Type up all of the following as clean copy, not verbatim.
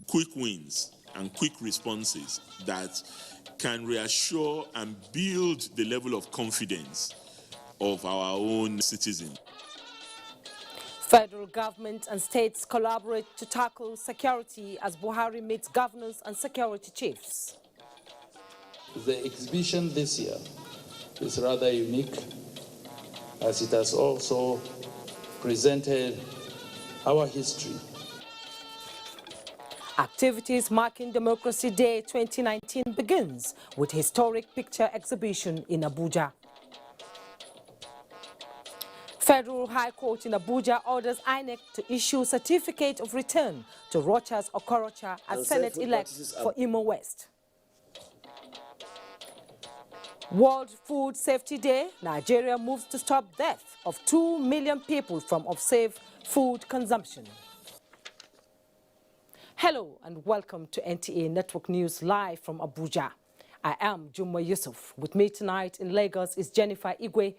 Quick wins and quick responses that can reassure and build the level of confidence of our own citizens. Federal government and states collaborate to tackle security as Buhari meets governors and security chiefs. The exhibition this year is rather unique, as it has also presented our history. Activities marking Democracy Day 2019 begins with historic picture exhibition in Abuja. Federal High Court in Abuja orders INEC to issue certificate of return to Rochas Okorocha as Senate-elect for Imo West. World Food Safety Day, Nigeria moves to stop death of 2 million people from unsafe food consumption. Hello and welcome to NTA Network News live from Abuja. I am Juma Yusuf. With me tonight in Lagos is Jennifer Igwe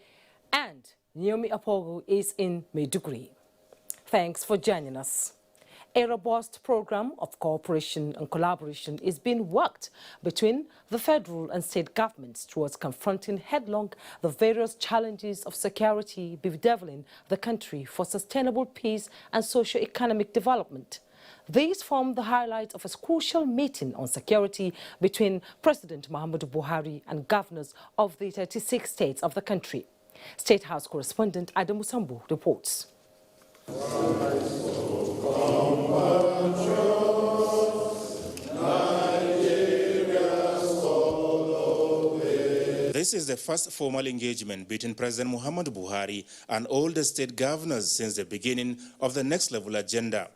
and Naomi Apogo is in Maiduguri. Thanks for joining us. A robust program of cooperation and collaboration is being worked between the federal and state governments towards confronting headlong the various challenges of security bedeviling the country for sustainable peace and socio-economic development. These form the highlights of a crucial meeting on security between President Muhammadu Buhari and governors of the 36 states of the country. State House correspondent Adamu Sambu reports. This is the first formal engagement between President Muhammadu Buhari and all the state governors since the beginning of the next level agenda.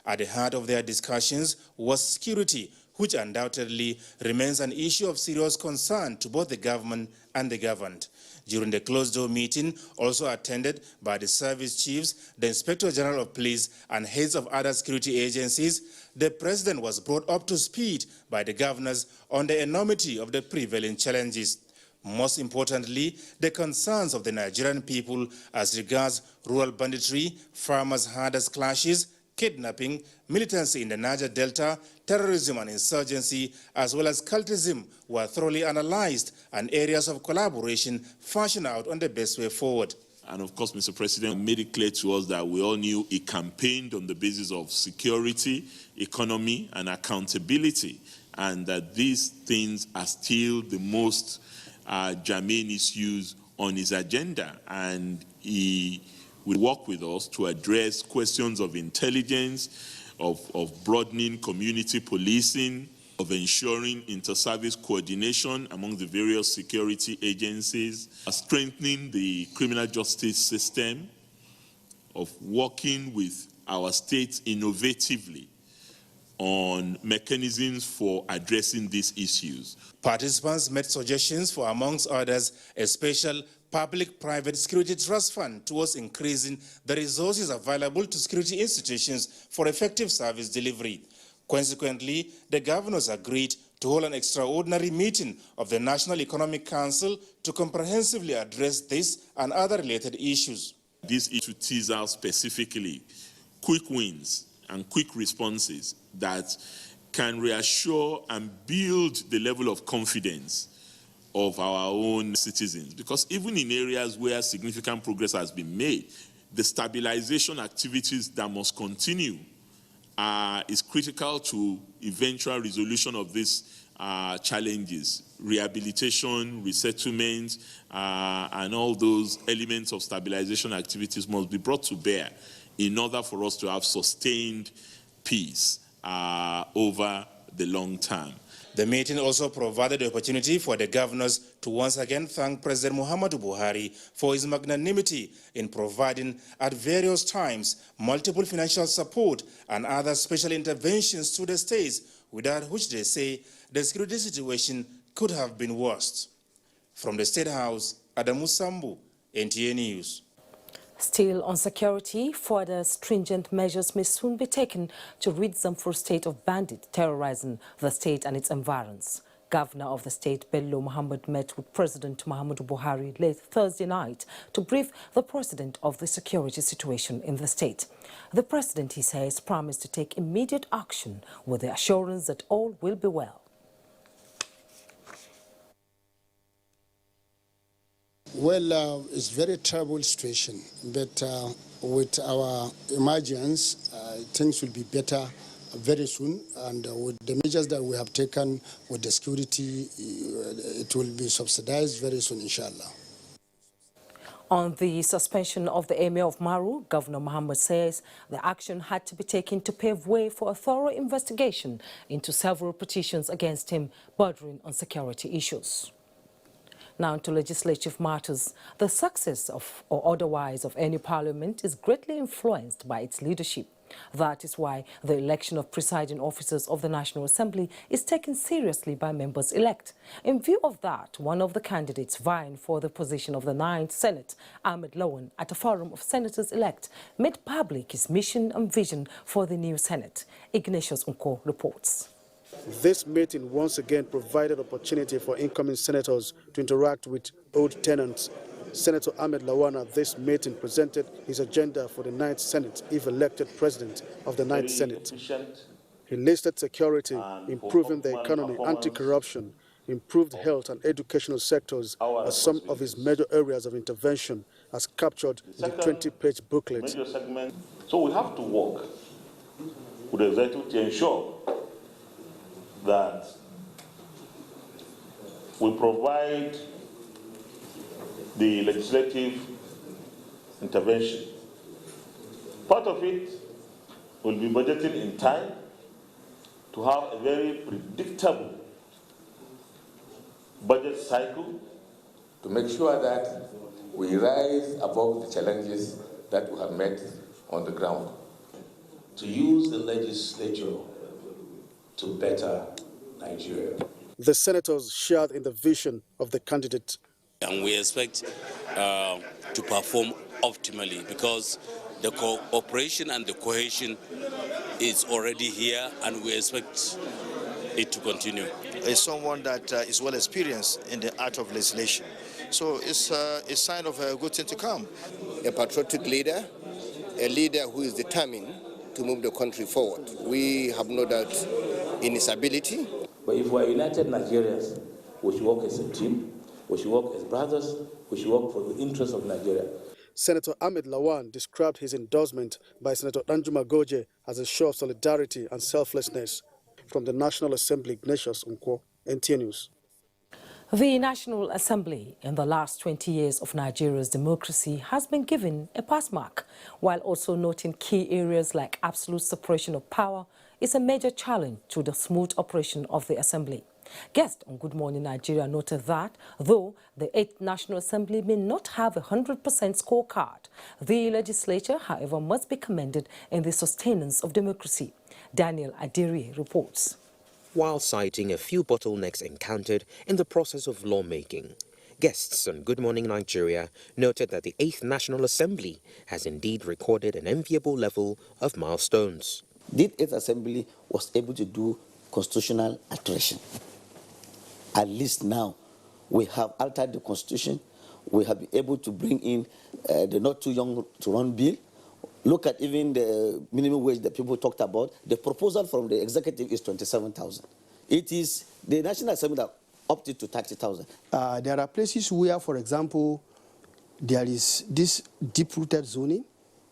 At the heart of their discussions was security, which undoubtedly remains an issue of serious concern to both the government and the governed. During the closed-door meeting, also attended by the service chiefs, the Inspector General of Police, and heads of other security agencies, the president was brought up to speed by the governors on the enormity of the prevailing challenges. Most importantly, the concerns of the Nigerian people as regards rural banditry, farmers-herders clashes, kidnapping, militancy in the Niger Delta, terrorism and insurgency, as well as cultism were thoroughly analyzed and areas of collaboration fashioned out on the best way forward. And of course, Mr. President made it clear to us that we all knew he campaigned on the basis of security, economy, and accountability, and that these things are still the most germane issues on his agenda. And he will work with us to address questions of intelligence, of broadening community policing, of ensuring inter-service coordination among the various security agencies, strengthening the criminal justice system, of working with our states innovatively on mechanisms for addressing these issues. Participants made suggestions for, amongst others, a special public-private security trust fund towards increasing the resources available to security institutions for effective service delivery. Consequently, the governors agreed to hold an extraordinary meeting of the National Economic Council to comprehensively address this and other related issues. This is to tease out specifically quick wins and quick responses that can reassure and build the level of confidence of our own citizens. Because even in areas where significant progress has been made, the stabilization activities that must continue is critical to eventual resolution of these challenges. Rehabilitation, resettlement, and all those elements of stabilization activities must be brought to bear in order for us to have sustained peace over the long term. The meeting also provided the opportunity for the governors to once again thank President Muhammadu Buhari for his magnanimity in providing at various times multiple financial support and other special interventions to the states, without which they say the security situation could have been worse. From the State House, Adamu Sambu, NTA News. Still on security, further stringent measures may soon be taken to rid Zamfara state of bandits terrorizing the state and its environs. Governor of the state, Bello Muhammad, met with President Muhammadu Buhari late Thursday night to brief the president of the security situation in the state. The president, he says, promised to take immediate action with the assurance that all will be well. Well, it's a very troubled situation, but with our emergence, things will be better very soon, and with the measures that we have taken with the security, it will be subsidized very soon, inshallah. On the suspension of the Emir of Maru, Governor Muhammad says the action had to be taken to pave way for a thorough investigation into several petitions against him bordering on security issues. Now to legislative matters. The success of or otherwise of any parliament is greatly influenced by its leadership. That is why the election of presiding officers of the National Assembly is taken seriously by members-elect. In view of that, one of the candidates vying for the position of the 9th Senate, Ahmed Lawan, at a forum of senators-elect, made public his mission and vision for the new Senate. Ignatius Unko reports. This meeting once again provided opportunity for incoming senators to interact with old tenants. Senator Ahmed Lawan at this meeting presented his agenda for the 9th Senate if elected president of the 9th Senate. He listed security, improving the economy, anti-corruption, improved health and educational sectors as some of his major areas of intervention as captured in the 20-page booklet. So we have to work with the executive to ensure that we provide the legislative intervention. Part of it will be budgeting in time to have a very predictable budget cycle to make sure that we rise above the challenges that we have met on the ground. To use the legislature to better Nigeria. The senators shared in the vision of the candidate. And we expect to perform optimally because the cooperation and the cohesion is already here and we expect it to continue. Is someone that is well experienced in the art of legislation. So it's a sign of a good thing to come. A patriotic leader, a leader who is determined to move the country forward. We have no doubt in his ability. But if we're united Nigerians, we should work as a team, we should work as brothers, we should work for the interests of Nigeria. Senator Ahmed Lawan described his endorsement by Senator Danjuma Goje as a show of solidarity and selflessness. From the National Assembly, Ignatius Unko, NTA News. The National Assembly in the last 20 years of Nigeria's democracy has been given a pass mark, while also noting key areas like absolute separation of power is a major challenge to the smooth operation of the Assembly. Guest on Good Morning Nigeria noted that, though the 8th National Assembly may not have a 100% scorecard, the legislature, however, must be commended in the sustenance of democracy. Daniel Adiri reports. While citing a few bottlenecks encountered in the process of lawmaking, guests on Good Morning Nigeria noted that the 8th National Assembly has indeed recorded an enviable level of milestones. The 8th Assembly was able to do constitutional alteration. At least now, we have altered the Constitution. We have been able to bring in the not too young to run bill. Look at even the minimum wage that people talked about. The proposal from the executive is 27,000. It is the National Assembly that opted to 30,000. There are places where, for example, there is this deep-rooted zoning.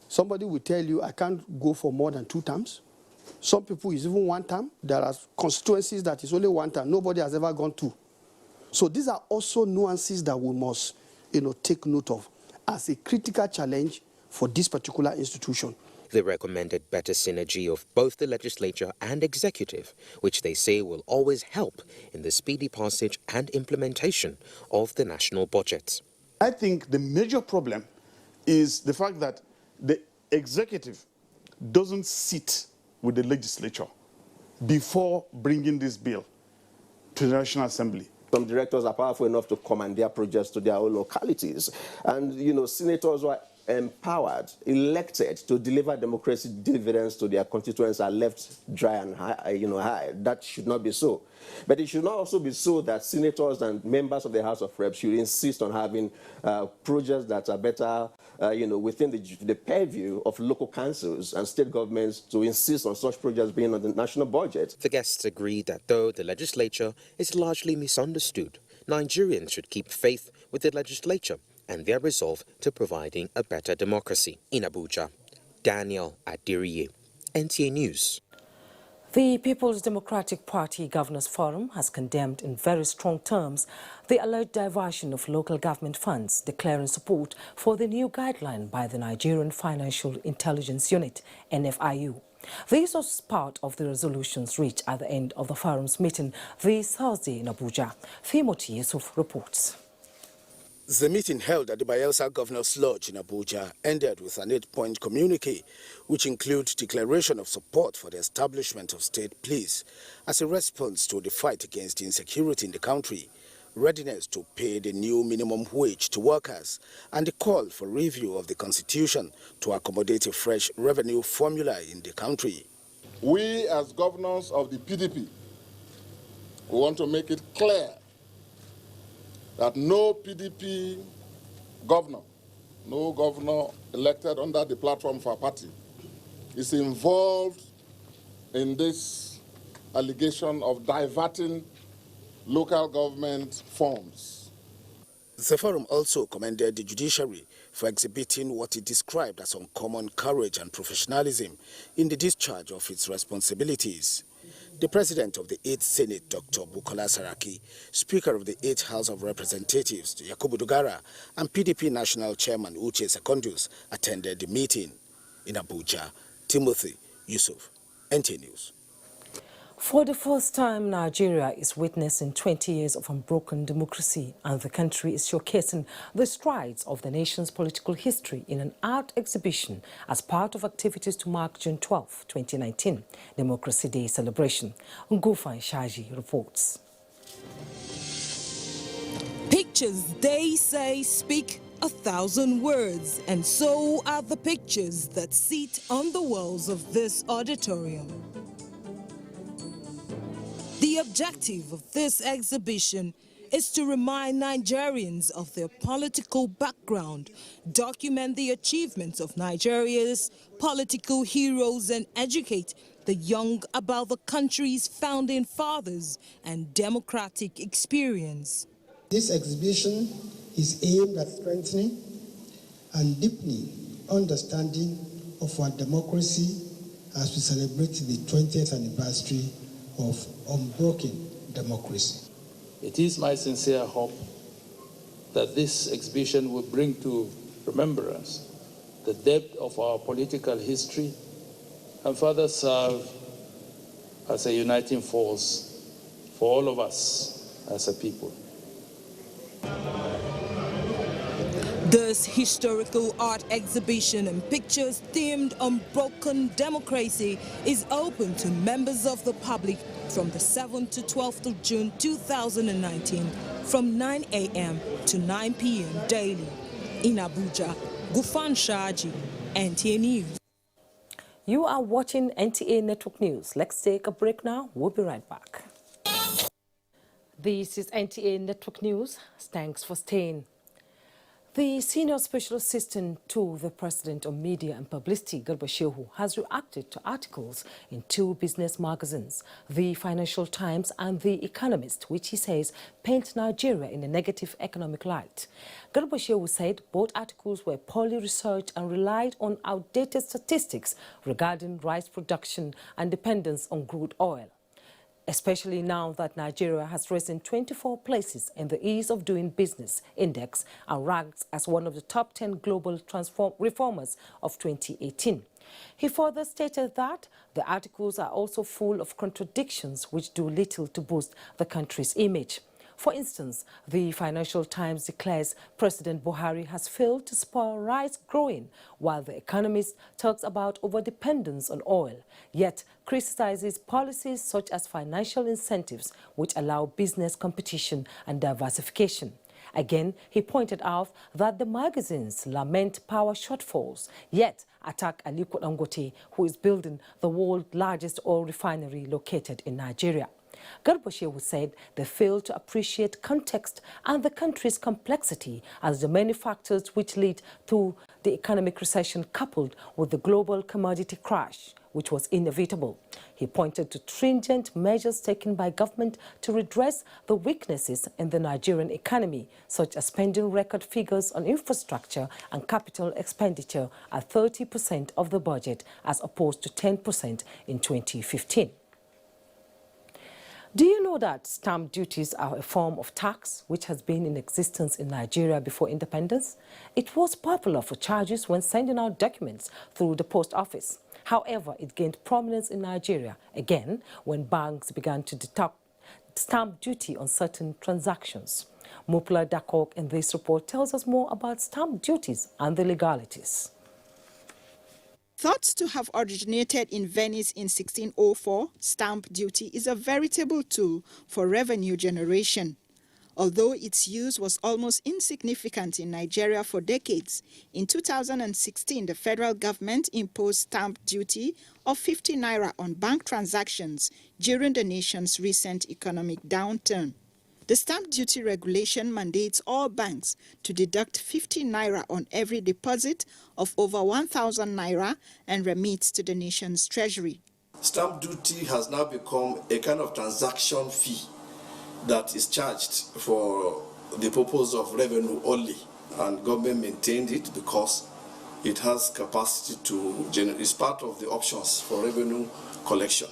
Somebody will tell you, I can't go for more than 2 terms. Some people is even 1 term. There are constituencies that is only 1 term. Nobody has ever gone 2. So these are also nuances that we must, take note of as a critical challenge for this particular institution. They recommended better synergy of both the legislature and executive, which they say will always help in the speedy passage and implementation of the national budget. I think the major problem is the fact that the executive doesn't sit with the legislature before bringing this bill to the National Assembly. Some directors are powerful enough to commandeer projects to their own localities. And, you know, senators were empowered, elected to deliver democracy dividends to their constituents are left dry and high, That should not be so. But it should not also be so that senators and members of the House of Reps should insist on having projects that are better, within the purview of local councils and state governments to insist on such projects being on the national budget. The guests agreed that though the legislature is largely misunderstood, Nigerians should keep faith with the legislature and their resolve to providing a better democracy. In Abuja, Daniel Adiriye, NTA News. The People's Democratic Party Governors Forum has condemned in very strong terms the alleged diversion of local government funds, declaring support for the new guideline by the Nigerian Financial Intelligence Unit, NFIU. This was part of the resolutions reached at the end of the forum's meeting this Thursday in Abuja. Timothy Yusuf reports. The meeting held at the Bayelsa Governor's Lodge in Abuja ended with an 8-point communique, which includes declaration of support for the establishment of state police as a response to the fight against insecurity in the country, readiness to pay the new minimum wage to workers, and the call for review of the constitution to accommodate a fresh revenue formula in the country. We, as governors of the PDP, we want to make it clear that no PDP governor, no governor elected under the platform of our party, is involved in this allegation of diverting local government funds. The forum also commended the judiciary for exhibiting what it described as uncommon courage and professionalism in the discharge of its responsibilities. The President of the 8th Senate, Dr. Bukola Saraki, Speaker of the 8th House of Representatives, Yakubu Dogara, and PDP National Chairman Uche Secondus attended the meeting. In Abuja, Timothy Yusuf, NTA News. For the first time, Nigeria is witnessing 20 years of unbroken democracy, and the country is showcasing the strides of the nation's political history in an art exhibition as part of activities to mark June 12, 2019, Democracy Day celebration. Ngufan Shaji reports. Pictures, they say, speak 1,000 words, and so are the pictures that sit on the walls of this auditorium. The objective of this exhibition is to remind Nigerians of their political background, document the achievements of Nigeria's political heroes, and educate the young about the country's founding fathers and democratic experience. This exhibition is aimed at strengthening and deepening understanding of our democracy as we celebrate the 20th anniversary of unbroken democracy. It is my sincere hope that this exhibition will bring to remembrance the depth of our political history and further serve as a uniting force for all of us as a people. This historical art exhibition and pictures themed Unbroken Democracy is open to members of the public from the 7th to 12th of June 2019 from 9 a.m. to 9 p.m. daily. In Abuja, Gufan Shaji, NTA News. You are watching NTA Network News. Let's take a break now. We'll be right back. This is NTA Network News. Thanks for staying. The Senior Special Assistant to the President of Media and Publicity, Garba Shehu, has reacted to articles in 2 business magazines, The Financial Times and The Economist, which he says paint Nigeria in a negative economic light. Garba Shehu said both articles were poorly researched and relied on outdated statistics regarding rice production and dependence on crude oil, especially now that Nigeria has risen 24 places in the Ease of Doing Business Index and ranks as one of the top 10 global reformers of 2018. He further stated that the articles are also full of contradictions which do little to boost the country's image. For instance, the Financial Times declares President Buhari has failed to spur rice growing, while The Economist talks about overdependence on oil, yet criticizes policies such as financial incentives which allow business competition and diversification. Again, he pointed out that the magazines lament power shortfalls, yet attack Aliko Dangote, who is building the world's largest oil refinery located in Nigeria. Garba Shehu said they fail to appreciate context and the country's complexity as the many factors which lead to the economic recession coupled with the global commodity crash, which was inevitable. He pointed to stringent measures taken by government to redress the weaknesses in the Nigerian economy, such as spending record figures on infrastructure and capital expenditure at 30% of the budget as opposed to 10% in 2015. Do you know that stamp duties are a form of tax which has been in existence in Nigeria before independence? It was popular for charges when sending out documents through the post office. However, it gained prominence in Nigeria again when banks began to deduct stamp duty on certain transactions. Mupla Dakok in this report tells us more about stamp duties and the legalities. Thought to have originated in Venice in 1604, stamp duty is a veritable tool for revenue generation. Although its use was almost insignificant in Nigeria for decades, in 2016 the federal government imposed stamp duty of 50 naira on bank transactions during the nation's recent economic downturn. The stamp duty regulation mandates all banks to deduct 50 naira on every deposit of over 1,000 naira and remits to the nation's treasury. Stamp duty has now become a kind of transaction fee that is charged for the purpose of revenue only, and government maintained it because it has capacity to generate. It's part of the options for revenue collection.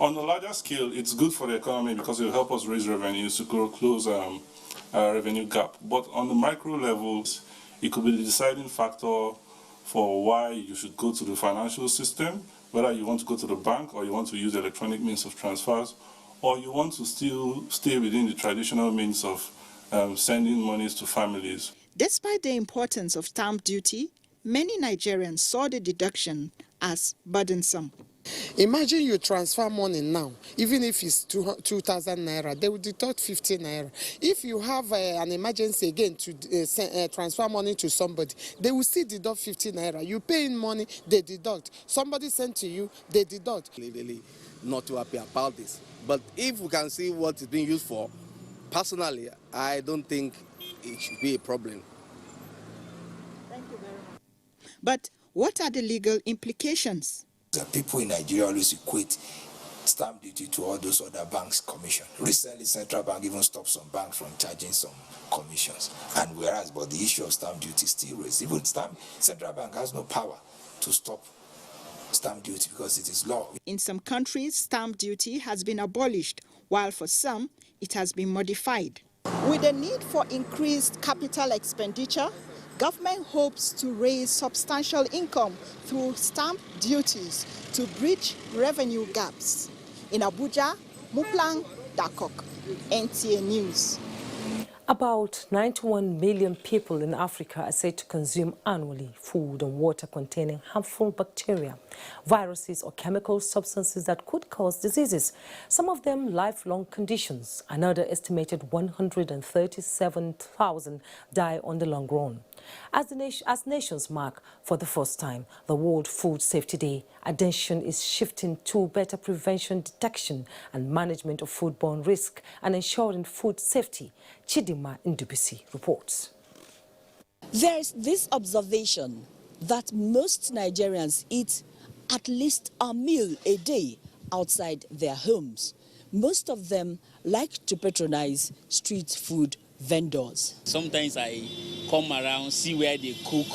On a larger scale, it's good for the economy because it will help us raise revenues to close our revenue gap. But on the micro levels, it could be the deciding factor for why you should go to the financial system, whether you want to go to the bank or you want to use electronic means of transfers, or you want to still stay within the traditional means of sending monies to families. Despite the importance of stamp duty, many Nigerians saw the deduction as burdensome. Imagine you transfer money now, even if it's 2,000 naira, they will deduct 50 naira. If you have an emergency again to transfer money to somebody, they will still deduct 50 naira. You pay in money, they deduct. Somebody sent to you, they deduct. Really not too happy about this. But if we can see what it's being used for, personally, I don't think it should be a problem. Thank you very much. But what are the legal implications? The people in Nigeria always equate stamp duty to all those other banks' commission. Recently, Central Bank even stopped some banks from charging some commissions. And but the issue of stamp duty still raised. Even Central Bank has no power to stop stamp duty because it is law. In some countries, stamp duty has been abolished, while for some, it has been modified. With the need for increased capital expenditure, government hopes to raise substantial income through stamp duties to bridge revenue gaps. In Abuja, Muplang Dakok, NTA News. About 91 million people in Africa are said to consume annually food and water containing harmful bacteria, viruses or chemical substances that could cause diseases, some of them lifelong conditions. Another estimated 137,000 die on the long run. As nations mark for the first time the World Food Safety Day, attention is shifting to better prevention, detection and management of foodborne risk and ensuring food safety. Chidima Ndubisi reports. There is this observation that most Nigerians eat at least a meal a day outside their homes. Most of them like to patronize street food vendors. Sometimes I come around, see where they cook,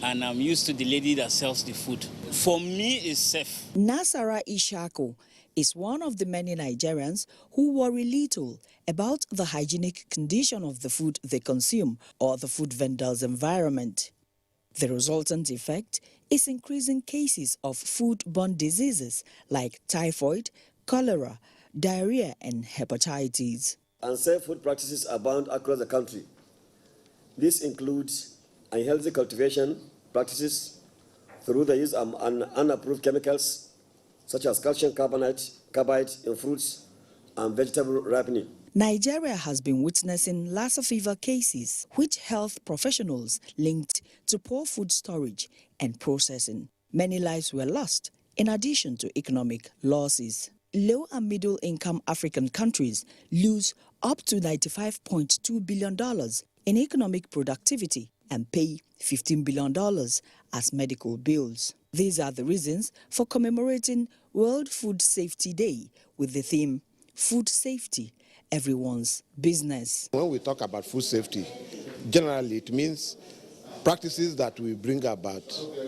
and I'm used to the lady that sells the food. For me, it's safe. Nasara Ishako is one of the many Nigerians who worry little about the hygienic condition of the food they consume or the food vendor's environment. The resultant effect is increasing cases of foodborne diseases like typhoid, cholera, diarrhea and hepatitis. Unsafe food practices abound across the country. This includes unhealthy cultivation practices through the use of unapproved chemicals such as calcium carbonate in fruits and vegetable ripening. Nigeria has been witnessing Lassa fever cases, which health professionals linked to poor food storage and processing. Many lives were lost, in addition to economic losses. Low and middle-income African countries lose up to $95.2 billion in economic productivity and pay $15 billion as medical bills. These are the reasons for commemorating World Food Safety Day with the theme, Food Safety, Everyone's Business. When we talk about food safety, generally it means practices that will bring about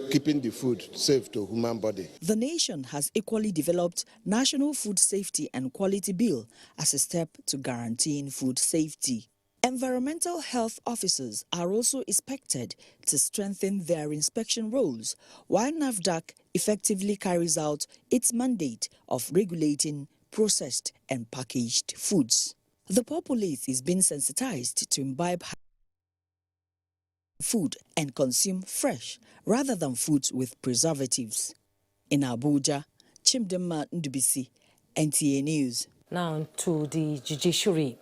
keeping the food safe to human body. The nation has equally developed National Food Safety and Quality Bill as a step to guaranteeing food safety. Environmental health officers are also expected to strengthen their inspection roles, while NAFDAC effectively carries out its mandate of regulating processed and packaged foods. The populace is being sensitized to imbibe food and consume fresh rather than foods with preservatives. In Abuja, Chimdema Ndubisi, NTA News. Now to the judiciary.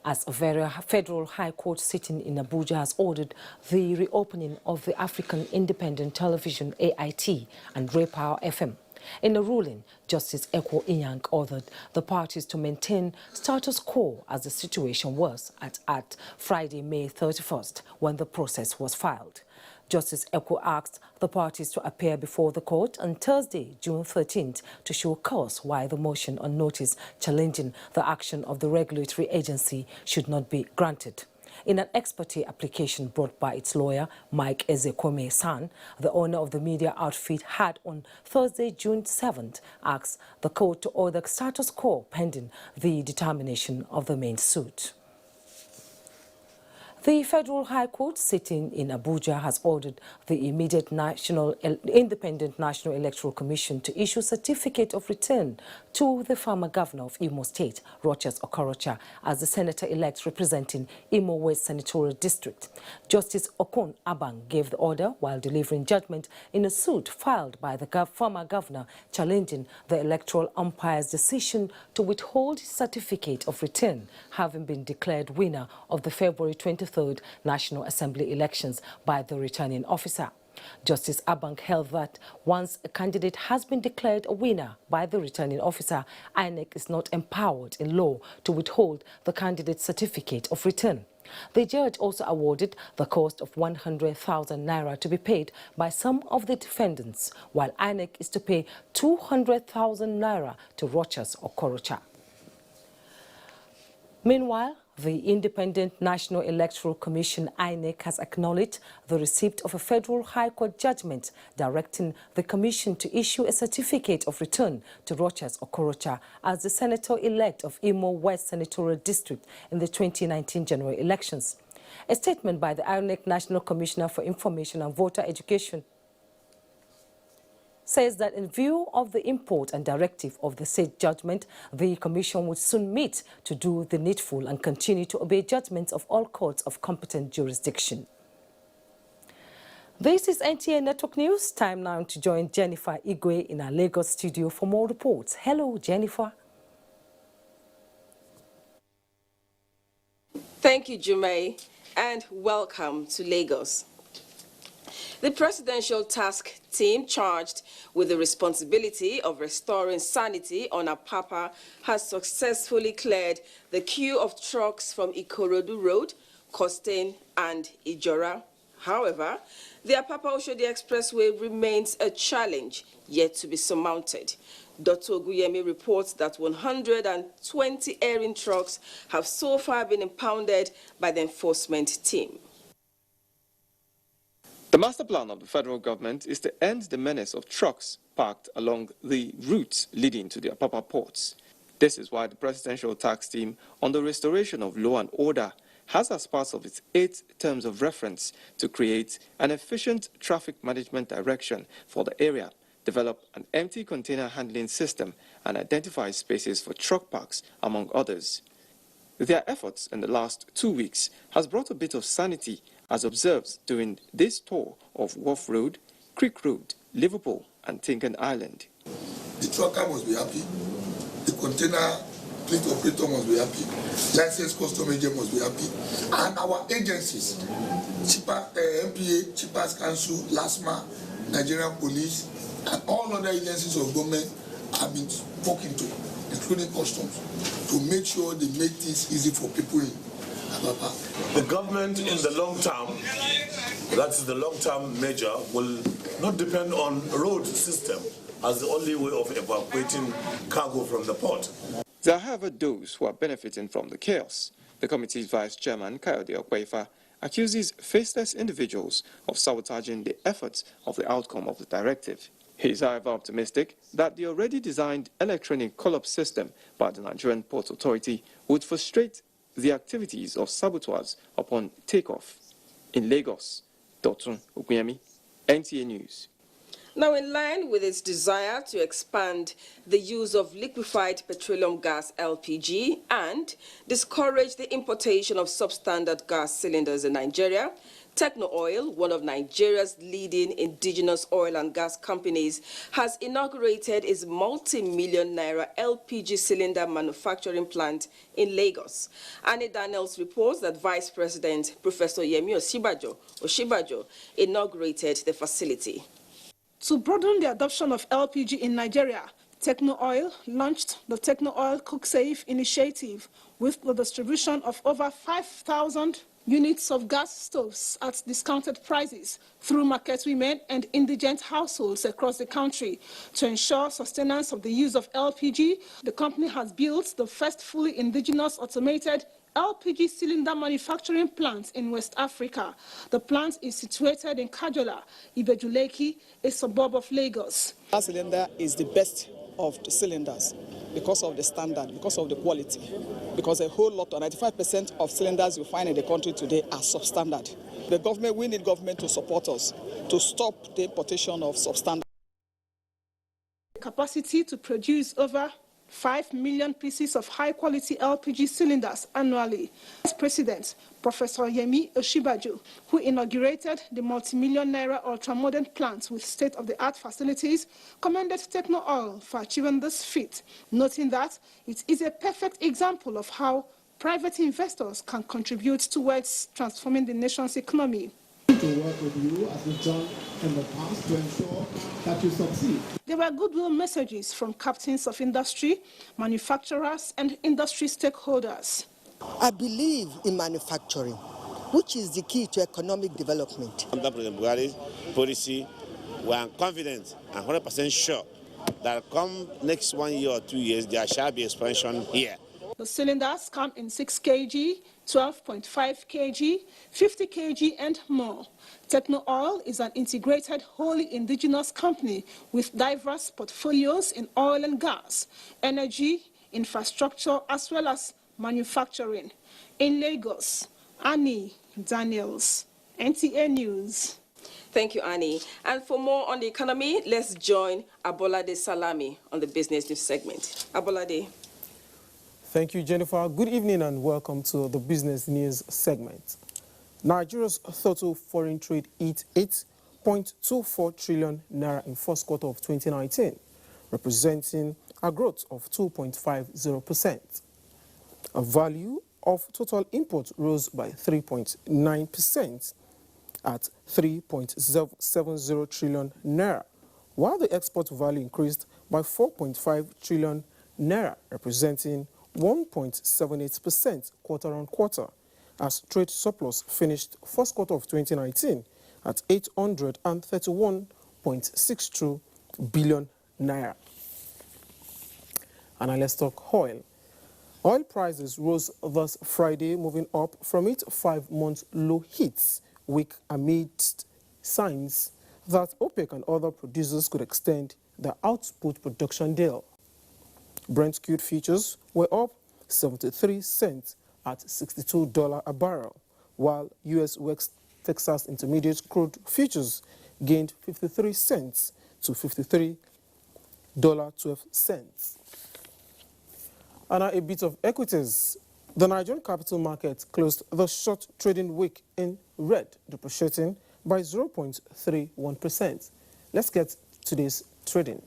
As a federal high court sitting in Abuja has ordered the reopening of the African Independent Television AIT and Ray Power FM. In a ruling, Justice Ekwo Inyang ordered the parties to maintain status quo as the situation was at Friday, May 31st, when the process was filed. Justice Ekwo asked the parties to appear before the court on Thursday, June 13th, to show cause why the motion on notice challenging the action of the regulatory agency should not be granted. In an ex parte application brought by its lawyer, Mike Ezekome-san, the owner of the media outfit had on Thursday, June 7th, asked the court to order status quo pending the determination of the main suit. The Federal High Court sitting in Abuja has ordered the immediate Independent National Electoral Commission to issue certificate of return to the former governor of Imo State, Rochas Okorocha, as the senator-elect representing Imo West Senatorial District. Justice Okon Abang gave the order while delivering judgment in a suit filed by the former governor challenging the electoral umpire's decision to withhold his certificate of return, having been declared winner of the February 23rd National Assembly elections by the returning officer. Justice Abang held that once a candidate has been declared a winner by the returning officer, INEC is not empowered in law to withhold the candidate's certificate of return. The judge also awarded the cost of 100,000 naira to be paid by some of the defendants, while INEC is to pay 200,000 naira to Rochas Okorocha. Meanwhile, the Independent National Electoral Commission, INEC, has acknowledged the receipt of a federal high court judgment directing the commission to issue a certificate of return to Rochas Okorocha as the senator-elect of Imo West Senatorial District in the 2019 general elections. A statement by the INEC National Commissioner for Information and Voter Education says that in view of the import and directive of the said judgment, the Commission would soon meet to do the needful and continue to obey judgments of all courts of competent jurisdiction. This is NTA Network News. Time now to join Jennifer Igwe in our Lagos studio for more reports. Hello, Jennifer. Thank you, Jummai, and welcome to Lagos. The presidential task team charged with the responsibility of restoring sanity on Apapa has successfully cleared the queue of trucks from Ikorodu Road, Costain, and Ijora. However, the Apapa-Oshodi Expressway remains a challenge yet to be surmounted. Dr. Oguyemi reports that 120 airing trucks have so far been impounded by the enforcement team. The master plan of the federal government is to end the menace of trucks parked along the routes leading to the Apapa ports. This is why the presidential task team on the restoration of law and order has as part of its 8 terms of reference to create an efficient traffic management direction for the area, develop an empty container handling system, and identify spaces for truck parks, among others. Their efforts in the last 2 weeks has brought a bit of sanity as observed during this tour of Wharf Road, Creek Road, Liverpool and Tinkan Island. The trucker must be happy, the container fleet operator must be happy, licensed custom agent must be happy, and our agencies, MPA, Chippers Council, LASMA, Nigerian Police, and all other agencies of government have been spoken to, including customs, to make sure they make this easy for people in Apapa. The government in the long term, that's the long-term measure, will not depend on road system as the only way of evacuating cargo from the port. There are, however, those who are benefiting from the chaos. The committee's vice chairman, Kayode Okweifa, accuses faceless individuals of sabotaging the efforts of the outcome of the directive. He is, however, optimistic that the already designed electronic call-up system by the Nigerian Port Authority would frustrate the activities of saboteurs upon takeoff. In Lagos, Dotun Okuyemi, NTA News. Now, in line with its desire to expand the use of liquefied petroleum gas LPG and discourage the importation of substandard gas cylinders in Nigeria, Techno Oil, one of Nigeria's leading indigenous oil and gas companies, has inaugurated its multi-million naira LPG cylinder manufacturing plant in Lagos. Annie Daniels reports that Vice President Professor Yemi Oshibajo inaugurated the facility. To broaden the adoption of LPG in Nigeria, Techno Oil launched the Techno Oil Cook Safe initiative with the distribution of over 5,000 units of gas stoves at discounted prices through market women and indigent households across the country. To ensure sustenance of the use of LPG, the company has built the first fully indigenous automated LPG cylinder manufacturing plant in West Africa. The plant is situated in Kajola, Ibejuleki, a suburb of Lagos. Our cylinder is the best of the cylinders because of the standard, because of the quality, because a whole lot, 95% of cylinders you find in the country today are substandard. The government, we need government to support us to stop the importation of substandard. Capacity to produce over 5 million pieces of high-quality LPG cylinders annually. Vice President Professor Yemi Oshibajo, who inaugurated the multi-million naira ultra-modern plant with state-of-the-art facilities, commended Techno Oil for achieving this feat, noting that it is a perfect example of how private investors can contribute towards transforming the nation's economy. To work with you as we've done in the past to ensure that you succeed. There were goodwill messages from captains of industry, manufacturers, and industry stakeholders. I believe in manufacturing, which is the key to economic development. Under President Buhari's policy, we are confident and 100% sure that come next 1 year or 2 years, there shall be expansion here. The cylinders come in 6 kg, 12.5 kg, 50 kg, and more. Techno Oil is an integrated, wholly indigenous company with diverse portfolios in oil and gas, energy, infrastructure, as well as manufacturing. In Lagos, Annie Daniels, NTA News. Thank you, Annie. And for more on the economy, let's join Abolade Salami on the Business News segment. Abolade. Thank you, Jennifer. Good evening and welcome to the Business News segment. Nigeria's total foreign trade hit 8.24 trillion naira in first quarter of 2019, representing a growth of 2.50%. A value of total imports rose by 3.9% at 3.70 trillion naira, while the export value increased by 4.5 trillion naira, representing 1.78% quarter-on-quarter, as trade surplus finished first quarter of 2019 at 831.62 billion naira. And now let's talk oil. Oil prices rose this Friday, moving up from its 5-month low hits week amidst signs that OPEC and other producers could extend their output production deal. Brent crude futures were up 73 cents at $62 a barrel, while U.S. West Texas Intermediate crude futures gained 53 cents to $53.12. And now a bit of equities. The Nigerian capital market closed the short trading week in red, depreciating by 0.31%. Let's get to this trading.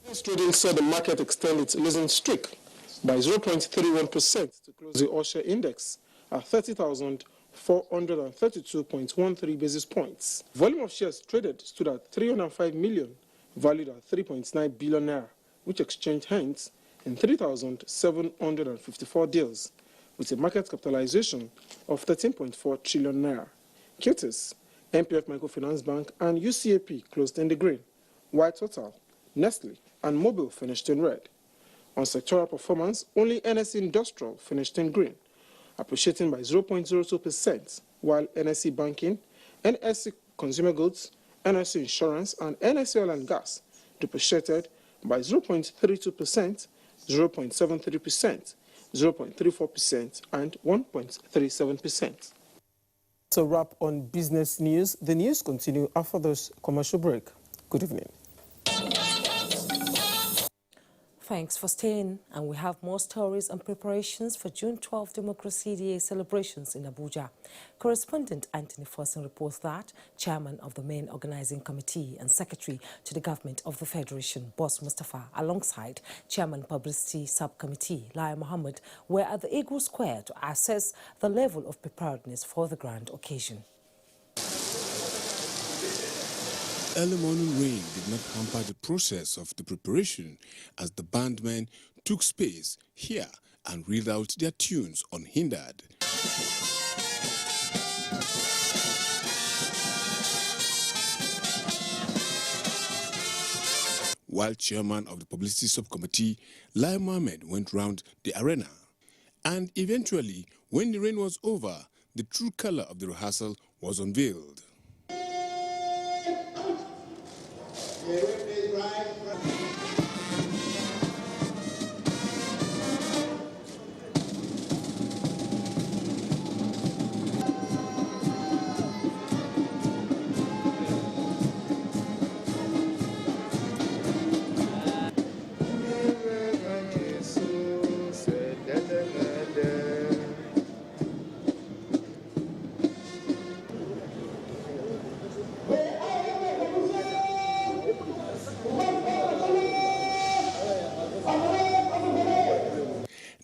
This trading saw the market extend its losing streak by 0.31% to close the All-Share Index at 30,432.13 basis points. Volume of shares traded stood at 305 million, valued at 3.9 billion naira, which exchanged hands in 3,754 deals, with a market capitalization of 13.4 trillion naira. QTIS, MPF Microfinance Bank, and UCAP closed in the green, while Total, Nestle, and Mobil finished in red. On sectoral performance, only NSE Industrial finished in green, appreciating by 0.02%, while NSE Banking, NSE Consumer Goods, NSE Insurance, and NSE Oil and Gas depreciated by 0.32%, 0.73%, 0.34%, and 1.37%. To wrap on business news, the news continue after this commercial break. Good evening. Thanks for staying, and we have more stories and preparations for June 12 Democracy Day celebrations in Abuja. Correspondent Anthony Forson reports that Chairman of the main organizing committee and Secretary to the Government of the Federation, Boss Mustafa, alongside Chairman Publicity Subcommittee, Lai Mohammed, were at the Eagle Square to assess the level of preparedness for the grand occasion. Early morning rain did not hamper the process of the preparation as the bandmen took space here and reeled out their tunes unhindered. While chairman of the publicity subcommittee, Lai Mohammed, went round the arena. And eventually, when the rain was over, the true color of the rehearsal was unveiled.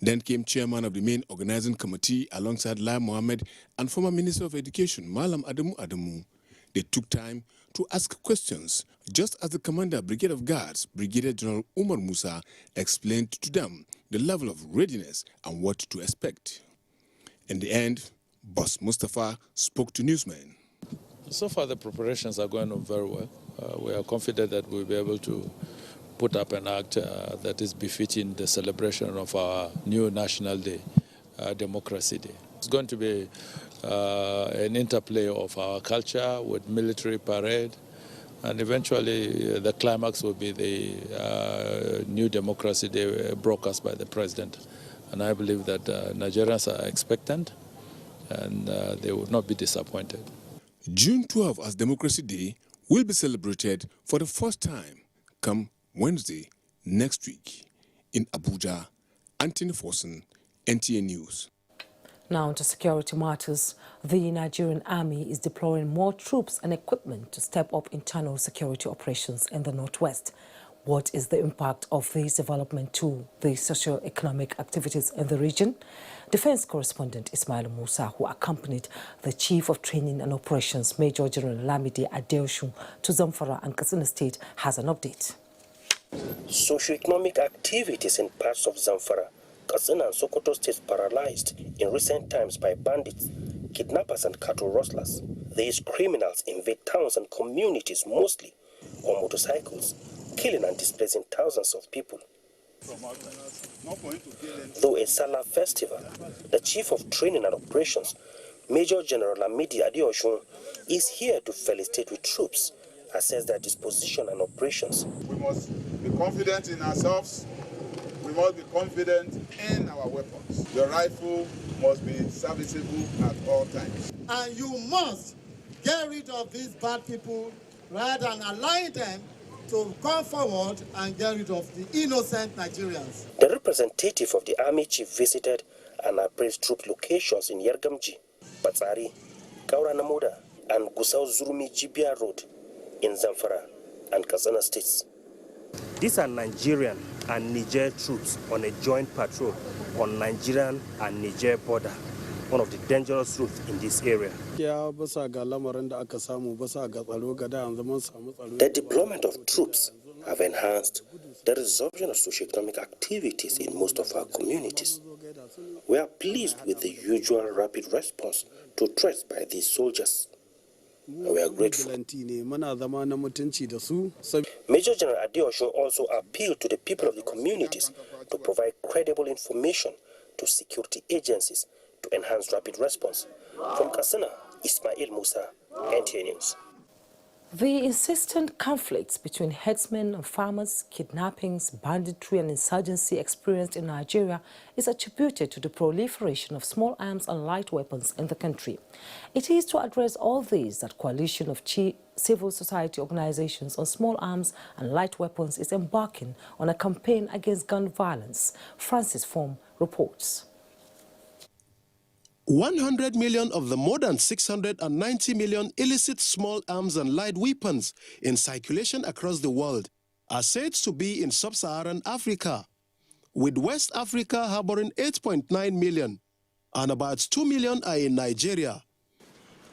Then came chairman of the main organizing committee alongside Lai Mohammed and former Minister of Education, Malam Adamu Adamu. They took time to ask questions, just as the Commander Brigade of Guards, Brigadier General Umar Musa, explained to them the level of readiness and what to expect. In the end, Boss Mustafa spoke to newsmen. So far, the preparations are going on very well. We are confident that we'll be able to put up an act that is befitting the celebration of our new National Day, Democracy Day. It's going to be an interplay of our culture with military parade, and eventually the climax will be the new Democracy Day broadcast by the President. And I believe that Nigerians are expectant and they will not be disappointed. June 12 as Democracy Day will be celebrated for the first time come Wednesday next week in Abuja. Anthony Forson, NTA News. Now to security matters. The Nigerian Army is deploying more troops and equipment to step up internal security operations in the Northwest. What is the impact of this development to the socio-economic activities in the region? Defense correspondent Ismail Musa, who accompanied the Chief of Training and Operations, Major General Lamide Adeosun, to Zamfara and Katsina State, has an update. Socio-economic activities in parts of Zamfara, Katsina and Sokoto states paralyzed in recent times by bandits, kidnappers and cattle rustlers. These criminals invade towns and communities mostly on motorcycles, killing and displacing thousands of people. Though a Salah festival, the Chief of Training and Operations, Major General Lamide Adeosun, is here to felicitate with troops, assess their disposition and operations. We must be confident in ourselves. We must be confident in our weapons. Your rifle must be serviceable at all times. And you must get rid of these bad people rather than allowing them to come forward and get rid of the innocent Nigerians. The representative of the Army Chief visited and appraise troop locations in Yergamji, Batsari, Kaura Namuda, and Gusau Zurumi Jibia Road in Zamfara and Katsina states. These are Nigerian and Niger troops on a joint patrol on Nigerian and Niger border, one of the dangerous routes in this area. The deployment of troops have enhanced the resumption of socioeconomic activities in most of our communities. We are pleased with the usual rapid response to threats by these soldiers. We are grateful. Major General Adeosun also appealed to the people of the communities to provide credible information to security agencies to enhance rapid response. From Katsina, Ismail Musa, NTA News. The insistent conflicts between herdsmen and farmers, kidnappings, banditry and insurgency experienced in Nigeria is attributed to the proliferation of small arms and light weapons in the country. It is to address all these that coalition of civil society organizations on small arms and light weapons is embarking on a campaign against gun violence. Francis Form reports. 100 million of the more than 690 million illicit small arms and light weapons in circulation across the world are said to be in sub-Saharan Africa, with West Africa harboring 8.9 million and about 2 million are in Nigeria.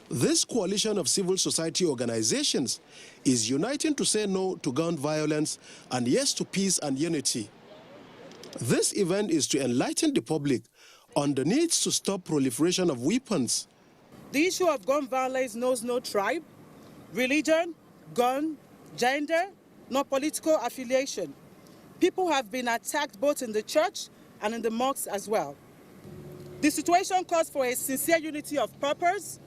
This coalition of civil society organizations is uniting to say no to gun violence and yes to peace and unity. This event is to enlighten the public on the needs to stop proliferation of weapons. The issue of gun violence knows no tribe, religion, gun, gender, nor political affiliation. People have been attacked both in the church and in the mosques as well. The situation calls for a sincere unity of purpose.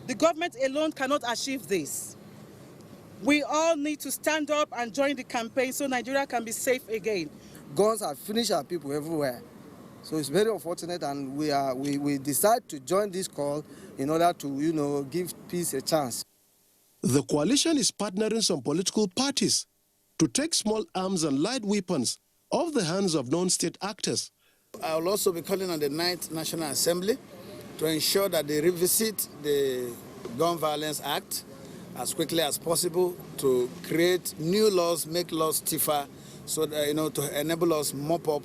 The government alone cannot achieve this. We all need to stand up and join the campaign so Nigeria can be safe again. Guns have finished our people everywhere. So it's very unfortunate, and we decide to join this call in order to, give peace a chance. The coalition is partnering some political parties to take small arms and light weapons off the hands of non-state actors. I will also be calling on the 9th National Assembly to ensure that they revisit the Gun Violence Act as quickly as possible to create new laws, make laws stiffer, so that, to enable us mop up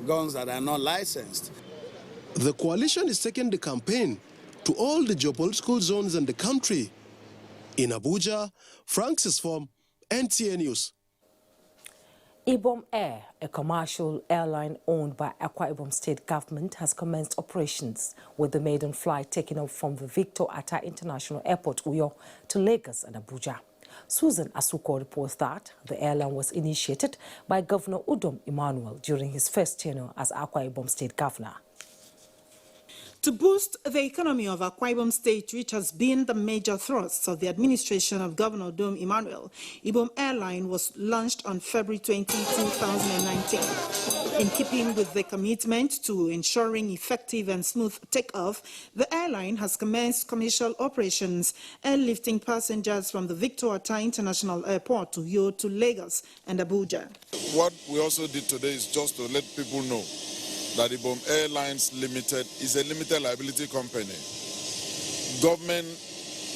guns that are not licensed. The coalition is taking the campaign to all the geopolitical zones in the country. In Abuja, Francis Form, NTA News. Ibom Air, a commercial airline owned by Akwa Ibom State government, has commenced operations with the maiden flight taking off from the Victor Atta International Airport, Uyo, to Lagos and Abuja. Susan Asuko reports that the airline was initiated by Governor Udom Emmanuel during his first tenure as Akwa Ibom State Governor. To boost the economy of Akwa Ibom State, which has been the major thrust of the administration of Governor Udom Emmanuel, Ibom Airline was launched on February 20, 2019. In keeping with the commitment to ensuring effective and smooth takeoff, the airline has commenced commercial operations airlifting passengers from the Victor Atta International Airport to Uyo to Lagos and Abuja. What we also did today is just to let people know that Ibom Airlines Limited is a limited liability company. Government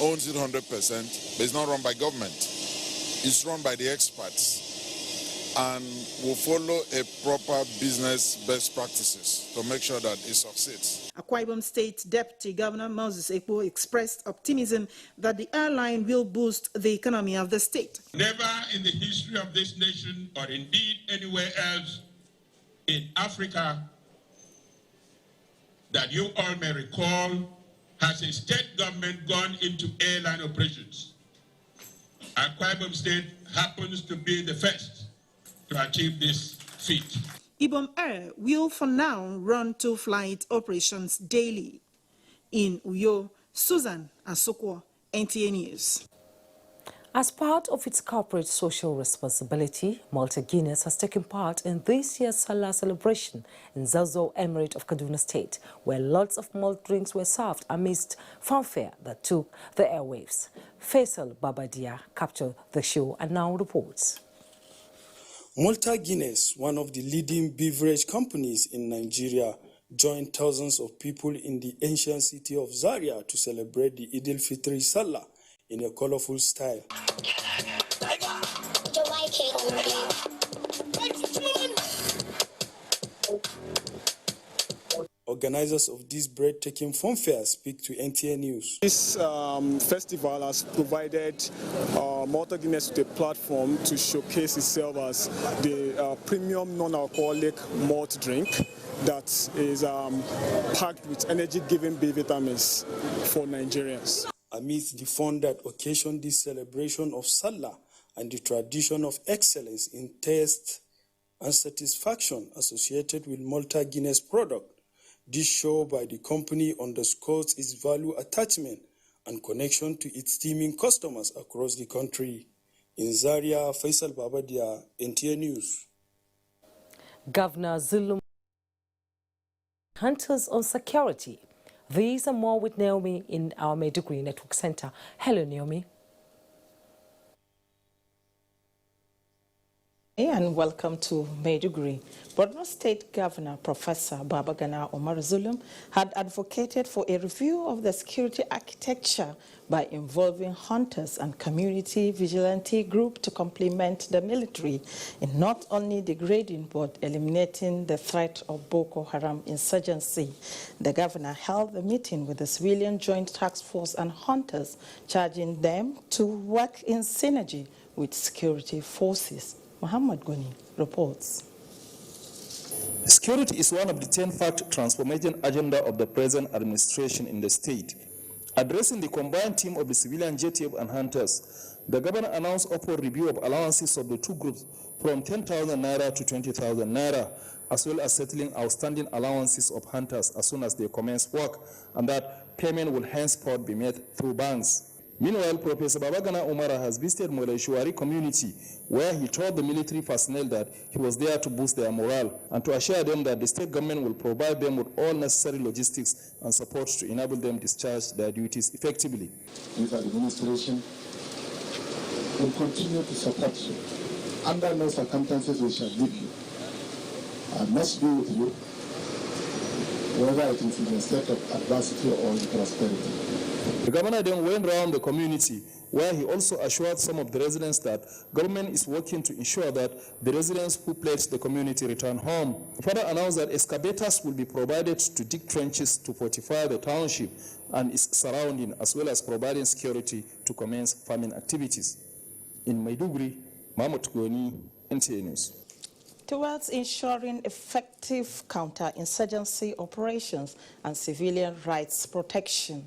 owns it 100%, but it's not run by government. It's run by the experts and will follow a proper business best practices to make sure that it succeeds. Akwa Ibom State Deputy Governor Moses Ekpo expressed optimism that the airline will boost the economy of the state. Never in the history of this nation, or indeed anywhere else in Africa, that you all may recall, has a state government gone into airline operations. Akwa Ibom State happens to be the first to achieve this feat. Ibom Air will for now run 2 flight operations daily. In Uyo, Susan Asokwo, NTA News. As part of its corporate social responsibility, Malta Guinness has taken part in this year's Salah celebration in Zazo Emirate of Kaduna State, where lots of malt drinks were served amidst fanfare that took the airwaves. Faisal Babadia captured the show and now reports. Malta Guinness, one of the leading beverage companies in Nigeria, joined thousands of people in the ancient city of Zaria to celebrate the Eid al-Fitr Salah in a colorful style. Organizers of this breathtaking fun fair speak to NTA News. This festival has provided Malta Guinness with a platform to showcase itself as the premium non-alcoholic malt drink that is packed with energy-giving B vitamins for Nigerians. Amidst the fun that occasioned this celebration of Salah and the tradition of excellence in taste and satisfaction associated with Malta Guinness product, this show by the company underscores its value attachment and connection to its teeming customers across the country. In Zaria, Faisal Babadia, NTA News. Governor Zulum hunters on security. These and more with Naomi in our Maiduguri Network Center. Hello, Naomi. And welcome to Maiduguri. Borno State Governor Professor Babagana Omar Zulum had advocated for a review of the security architecture by involving hunters and community vigilante group to complement the military in not only degrading but eliminating the threat of Boko Haram insurgency. The governor held a meeting with the Civilian Joint Task Force and hunters, charging them to work in synergy with security forces. Muhammad Goni reports. Security is one of the 10-fact transformation agenda of the present administration in the state. Addressing the combined team of the civilian JTF and hunters, the governor announced upon review of allowances of the two groups from 10,000 naira to 20,000 naira, as well as settling outstanding allowances of hunters as soon as they commence work, and that payment will henceforth be made through banks. Meanwhile, Professor Babagana Umara has visited Moleshuari community, where he told the military personnel that he was there to boost their morale and to assure them that the state government will provide them with all necessary logistics and support to enable them discharge their duties effectively. This administration will continue to support you. Under no circumstances we shall leave you. I must be with you, whether it is in a state of adversity or in prosperity. The governor then went around the community, where he also assured some of the residents that government is working to ensure that the residents who pledged the community return home. He further announced that excavators will be provided to dig trenches to fortify the township and its surrounding, as well as providing security to commence farming activities. In Maiduguri, Mahmoud Goni, NTA News. Towards ensuring effective counter-insurgency operations and civilian rights protection,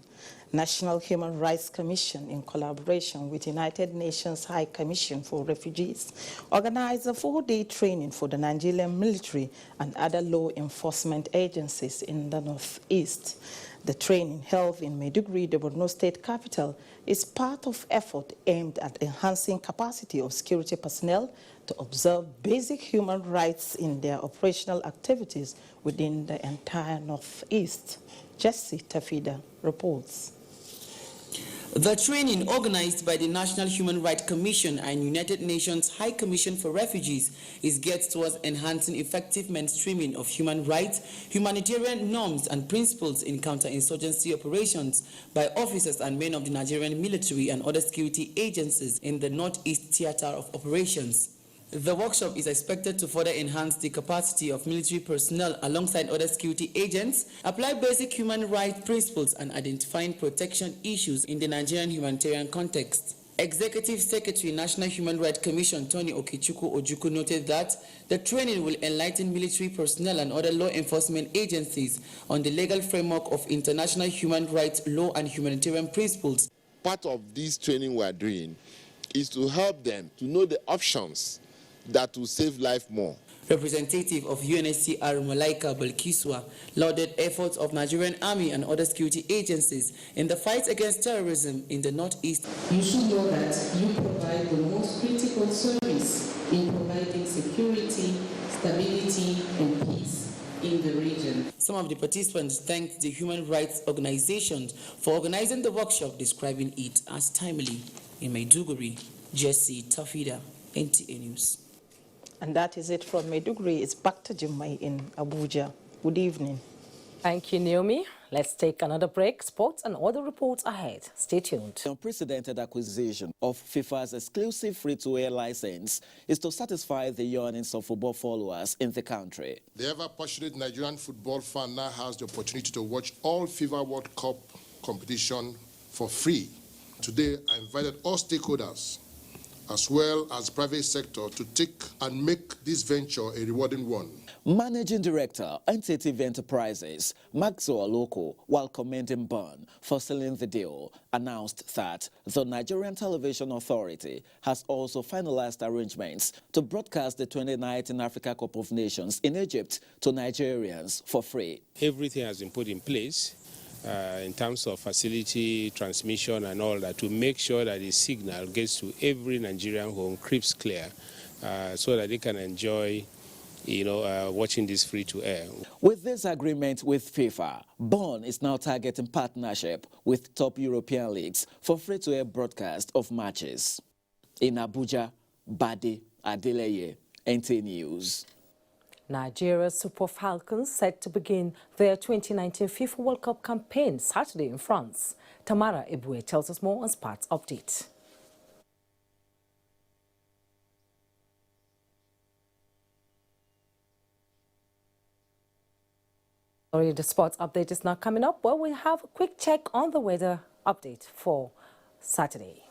National Human Rights Commission, in collaboration with United Nations High Commission for Refugees, organized a 4-day training for the Nigerian military and other law enforcement agencies in the Northeast. The training, held in Maiduguri, the Borno state capital, is part of effort aimed at enhancing capacity of security personnel to observe basic human rights in their operational activities within the entire Northeast. Jesse Tafida reports. The training, organized by the National Human Rights Commission and United Nations High Commission for Refugees, is geared towards enhancing effective mainstreaming of human rights, humanitarian norms and principles in counterinsurgency operations by officers and men of the Nigerian military and other security agencies in the Northeast Theater of Operations. The workshop is expected to further enhance the capacity of military personnel alongside other security agents, apply basic human rights principles, and identifying protection issues in the Nigerian humanitarian context. Executive Secretary, National Human Rights Commission, Tony Okechukwu Ojukwu, noted that the training will enlighten military personnel and other law enforcement agencies on the legal framework of international human rights law and humanitarian principles. Part of this training we are doing is to help them to know the options that will save life more. Representative of UNHCR Malaika Balkiswa lauded efforts of Nigerian Army and other security agencies in the fight against terrorism in the Northeast. You should know that you provide the most critical service in providing security, stability, and peace in the region. Some of the participants thanked the human rights organizations for organizing the workshop, describing it as timely. In Maiduguri, Jesse Tafida, NTA News. And that is it from Maiduguri. It's back to Jummai in Abuja. Good evening. Thank you, Naomi. Let's take another break. Sports and other reports ahead. Stay tuned. The unprecedented acquisition of FIFA's exclusive free-to-air license is to satisfy the yearnings of football followers in the country. The ever-passionate Nigerian football fan now has the opportunity to watch all FIFA World Cup competition for free. Today, I invited all stakeholders, as well as private sector, to take and make this venture a rewarding one. Managing Director, Entity Enterprises, Maxwell Oloko, while commending Bond for sealing the deal, announced that the Nigerian Television Authority has also finalized arrangements to broadcast the 2019 Africa Cup of Nations in Egypt to Nigerians for free. Everything has been put in place in terms of facility, transmission and all that to make sure that the signal gets to every Nigerian home crisp clear so that they can enjoy watching this free-to-air. With this agreement with FIFA, Born is now targeting partnership with top European leagues for free-to-air broadcast of matches. In Abuja, Bade Adeleye, NT News. Nigeria's Super Falcons set to begin their 2019 FIFA World Cup campaign Saturday in France. Tamara Ebue tells us more on Sports Update. Sorry, the sports update is not coming up. Well, we'll have a quick check on the weather update for Saturday.